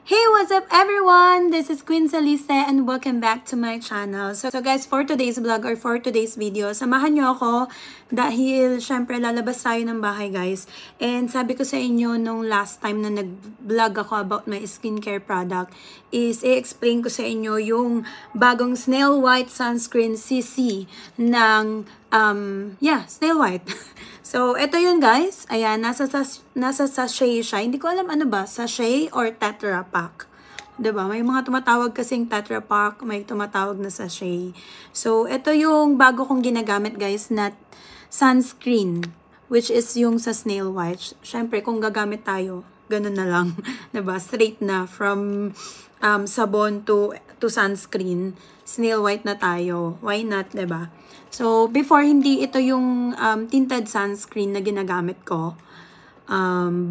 Hey, what's up everyone? This is Queen Salise and welcome back to my channel. So guys, for today's vlog or for today's video, samahan nyo ako dahil syempre lalabas tayo ng bahay guys. And sabi ko sa inyo nung last time na nag-vlog ako about my skincare product is i-explain ko sa inyo yung bagong Snail White Sunscreen CC ng Snail White. So, ito yun guys. Ayan, nasa sachet siya. Hindi ko alam ano ba, sachet or Tetra Pak. Diba? May mga tumatawag kasing Tetra Pak, may tumatawag na sachet. So, ito yung bago kong ginagamit guys na sunscreen, which is yung sa Snail White. Siyempre, kung gagamit tayo, ganun na lang. Diba? Straight na from sabon to sunscreen. Snail White na tayo. Why not, diba? So, before, hindi ito yung tinted sunscreen na ginagamit ko.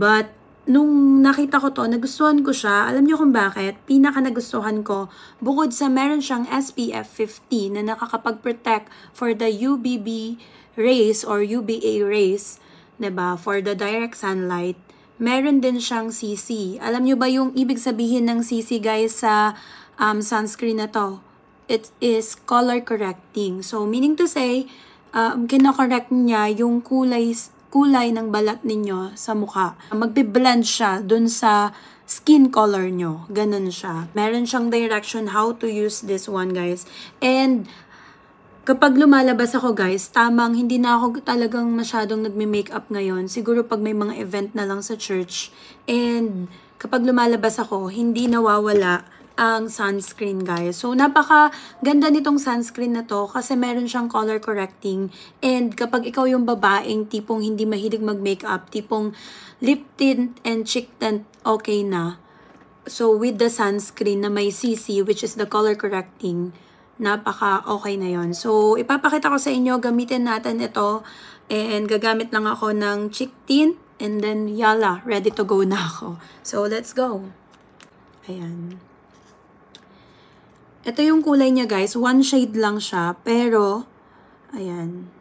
But, nung nakita ko to, nagustuhan ko siya. Alam niyo kung bakit? Pinaka nagustuhan ko, bukod sa meron siyang SPF 50 na nakakapag-protect for the UVB rays or UVA rays, diba? For the direct sunlight. Meron din siyang CC. Alam niyo ba yung ibig sabihin ng CC guys sa sunscreen na to? It is color correcting. So, meaning to say, kinokorrect niya yung kulay ng balat ninyo sa mukha. Magbe-blend siya dun sa skin color nyo. Ganun siya. Meron siyang direction how to use this one, guys. And, kapag lumalabas ako, guys, tamang hindi na ako talagang masyadong nagme-makeup ngayon. Siguro pag may mga event na lang sa church. And, kapag lumalabas ako, hindi nawawala ang sunscreen guys. So, napaka ganda nitong sunscreen na to kasi meron siyang color correcting. And kapag ikaw yung babaeng tipong hindi mahilig mag-makeup, tipong lip tint and cheek tint, okay na. So, with the sunscreen na may CC, which is the color correcting, napaka okay na yon. So, ipapakita ko sa inyo, gamitin natin ito. And gagamit lang ako ng cheek tint. And then, yala, ready to go na ako. So, let's go. Ayan. Ito yung kulay niya guys, one shade lang siya, pero, ayan.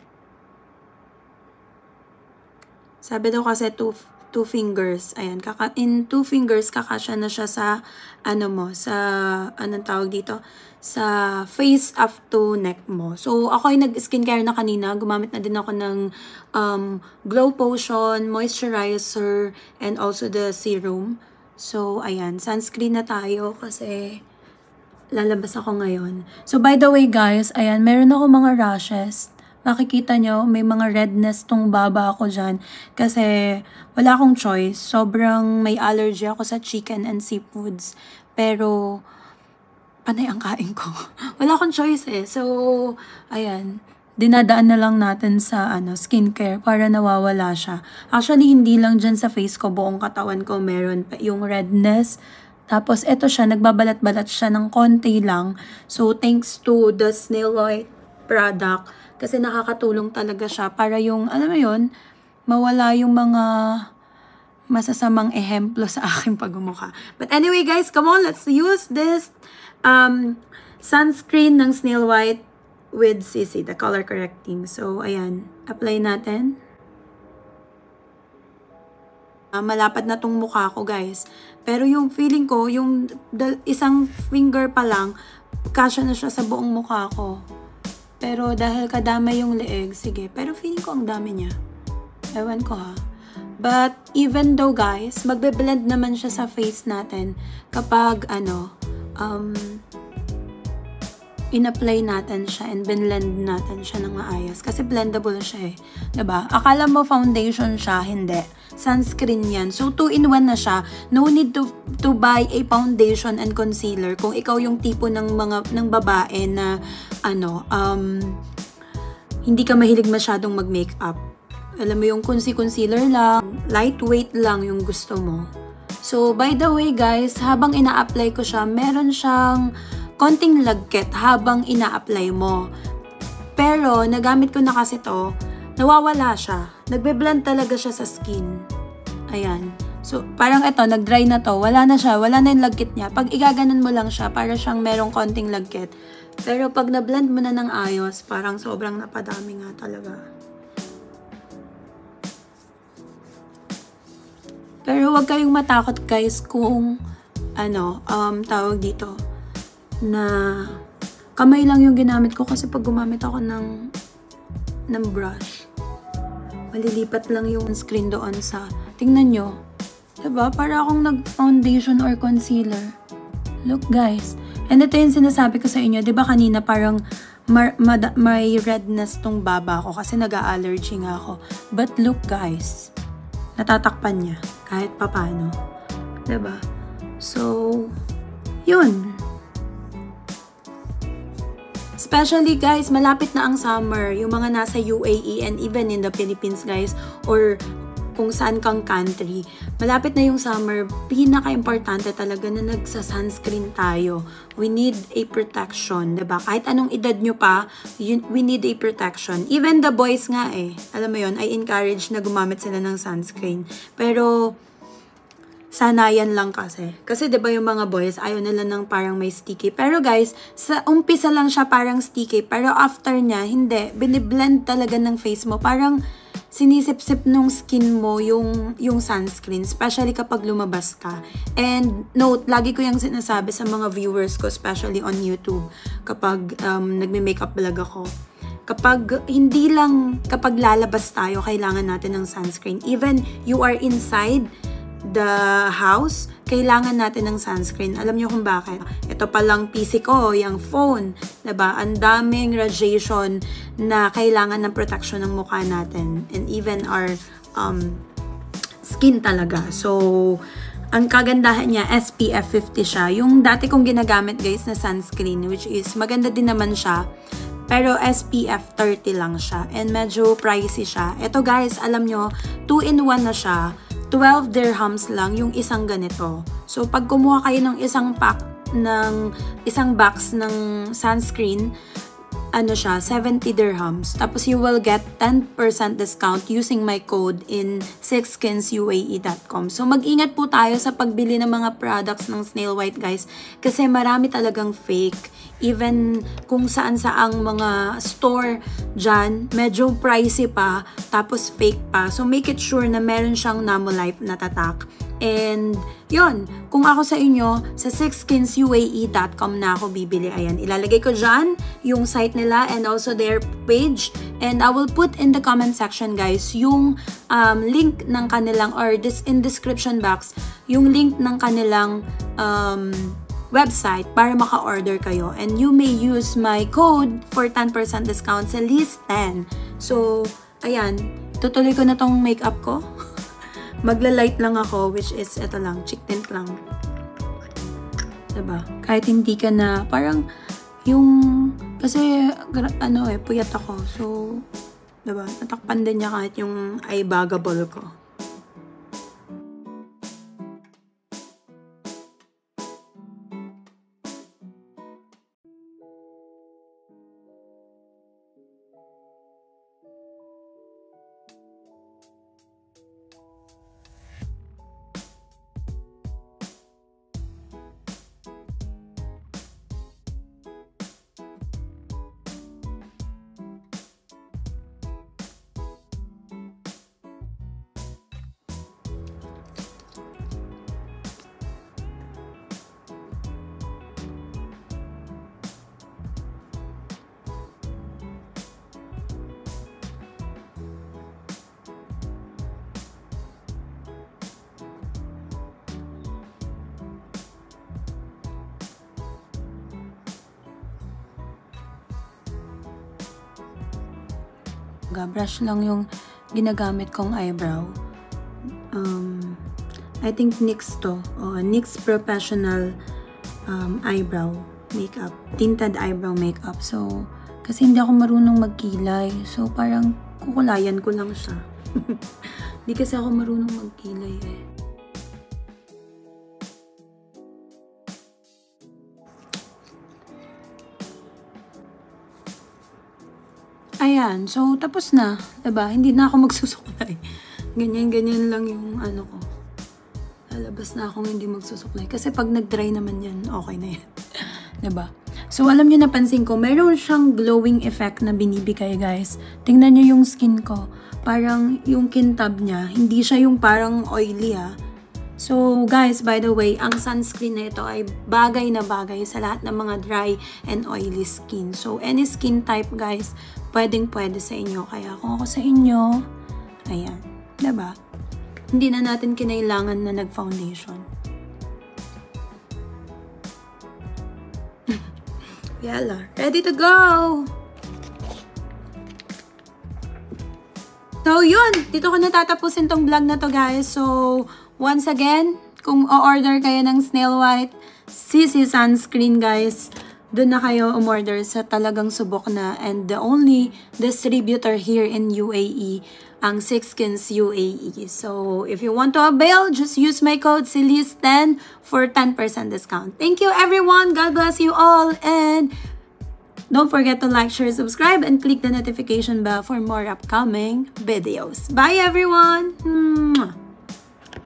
Sabi daw kasi two fingers, ayan, in 2 fingers kakasya na siya sa, anong tawag dito? Sa face up to neck mo. So, ako ay nag-skincare na kanina, gumamit na din ako ng Glow Potion, moisturizer, and also the serum. So, ayan, sunscreen na tayo kasi lalabas ako ngayon. So, by the way guys, ayan, meron ako mga rashes. Makikita nyo, may mga redness tong baba ako dyan. Kasi, wala akong choice. Sobrang may allergy ako sa chicken and seafoods. Pero, panay ang kain ko. Wala akong choice eh. So, ayan. Dinadaan na lang natin sa skincare para nawawala siya. Actually, hindi lang dyan sa face ko, buong katawan ko meron yung redness. Tapos, eto siya, nagbabalat-balat siya ng konti lang. So, thanks to the Snail White product, kasi nakakatulong talaga siya para yung, alam mo yun, mawala yung mga masasamang ehemplo sa aking pagmumukha. But anyway, guys, come on, let's use this sunscreen ng Snail White with CC, the color correcting. So, ayan, apply natin. Malapad na tong mukha ko guys. Pero yung feeling ko, yung isang finger pa lang, kasya na siya sa buong mukha ko. Pero dahil kadamay yung leeg, sige. Pero feeling ko ang dami niya. Ewan ko ha. But even though guys, magbe-blend naman siya sa face natin kapag in-apply natin siya and blend natin siya ng maayos. Kasi blendable siya eh. Diba? Akala mo foundation siya, hindi. Sunscreen yan. So, 2-in-1 na siya. No need to buy a foundation and concealer kung ikaw yung tipo ng babae na hindi ka mahilig masyadong mag-makeup. Alam mo yung concealer lang, lightweight lang yung gusto mo. So, by the way guys, habang ina-apply ko siya, meron siyang konting lagkit habang ina-apply mo. Pero, nagamit ko na kasi to, nawawala siya. Nagbe-blend talaga siya sa skin. Ayan. So, parang ito, nag-dry na to. Wala na siya. Wala na yung lagkit niya. Pag igaganon mo lang siya, para siyang merong konting lagkit. Pero, pag na-blend mo na ng ayos, parang sobrang napadami nga talaga. Pero, huwag kayong matakot guys kung tawag dito, na kamay lang yung ginamit ko kasi pag gumamit ako ng brush, malilipat lang yung screen doon sa, tingnan nyo, diba? Para akong nag-foundation or concealer. Look guys. And ito yung sinasabi ko sa inyo, diba kanina parang may redness tong baba ko kasi nag-allergy nga ako. But look guys, natatakpan niya kahit papano. Diba? So, yun. Especially guys, malapit na ang summer. Yung mga nasa UAE and even in the Philippines guys, or kung saan kang country, malapit na yung summer, pinaka-importante talaga na nagsa-sunscreen tayo. We need a protection, diba? Kahit anong edad nyo pa, we need a protection. Even the boys nga alam mo yun, I encourage na gumamit sila ng sunscreen. Pero, sanayan lang kasi. Kasi 'di ba yung mga boys ayaw nila ng parang may sticky. Pero guys, sa umpisa lang siya parang sticky, pero after niya hindi, biniblend talaga ng face mo. Parang sinisip-sip nung skin mo yung sunscreen, especially kapag lumabas ka. And note, lagi ko yung sinasabi sa mga viewers ko, especially on YouTube, kapag nagme-makeup vlog ako. Kapag lalabas tayo, kailangan natin ng sunscreen. Even you are inside the house, kailangan natin ng sunscreen. Alam niyo kung bakit? Ito palang PC ko, yung phone, diba? Ang daming radiation na kailangan ng protection ng mukha natin. And even our skin talaga. So, ang kagandahan niya, SPF 50 siya. Yung dati kong ginagamit guys na sunscreen, which is maganda din naman siya. Pero SPF 30 lang siya. And medyo pricey siya. Ito guys, alam nyo, 2-in-1 na siya. 12 dirhams lang yung isang ganito. So, pag kumuha kayo ng isang box ng sunscreen, siya, 70 dirhams. Tapos, you will get 10% discount using my code in sixskinsuae.com. So, mag-ingat po tayo sa pagbili ng mga products ng Snail White, guys. Kasi marami talagang fake. Even kung saan-saang mga store dyan, medyo pricey pa, tapos fake pa. So, make it sure na meron siyang Namolife na tatak. And, yun, kung ako sa inyo, sa sixskinsuae.com na ako bibili. Ayan, ilalagay ko dyan yung site nila and also their page. And I will put in the comment section, guys, yung link ng kanilang, or in description box, yung link ng kanilang website para maka-order kayo. And you may use my code for 10% discount sa list 10. So, ayan, tutuloy ko na tong makeup ko. Magla-light lang ako, which is, ito lang, cheek tint lang. Diba? Kahit hindi ka na, parang, kasi, puyat ako. So, diba? Natakpan din niya kahit yung eye bagable ko. Brush lang yung ginagamit kong eyebrow. I think NYX to. NYX Professional Eyebrow Makeup. Tinted eyebrow makeup. So, kasi hindi ako marunong magkilay. So, parang kukulayan ko lang siya. Hindi kasi ako marunong magkilay eh. Ayan, so tapos na, diba? Hindi na ako magsusuklay. Ganyan-ganyan lang yung ko. Lalabas na akong hindi magsusuklay. Kasi pag nag-dry naman yan, okay na yan. Diba? So, alam nyo, napansin ko, meron siyang glowing effect na binibigay, guys. Tingnan nyo yung skin ko. Parang yung kintab niya, hindi siya yung parang oily, So guys, by the way, ang sunscreen na ito ay bagay na bagay sa lahat ng mga dry and oily skin. So any skin type guys, pwedeng-pwede sa inyo. Kaya kung ako sa inyo, ayan, diba? Hindi na natin kinailangan na nag-foundation. Yala, ready to go! So yun, dito ko natatapusin tong vlog na to guys. So once again, kung o-order kayo ng Snail White CC sunscreen guys, doon na kayo umorder sa talagang subok na, and the only distributor here in UAE, ang Sixskins UAE. So if you want to avail, just use my code SILIS10 for 10% discount. Thank you everyone, God bless you all, and don't forget to like, share, subscribe, and click the notification bell for more upcoming videos. Bye everyone! Mwah!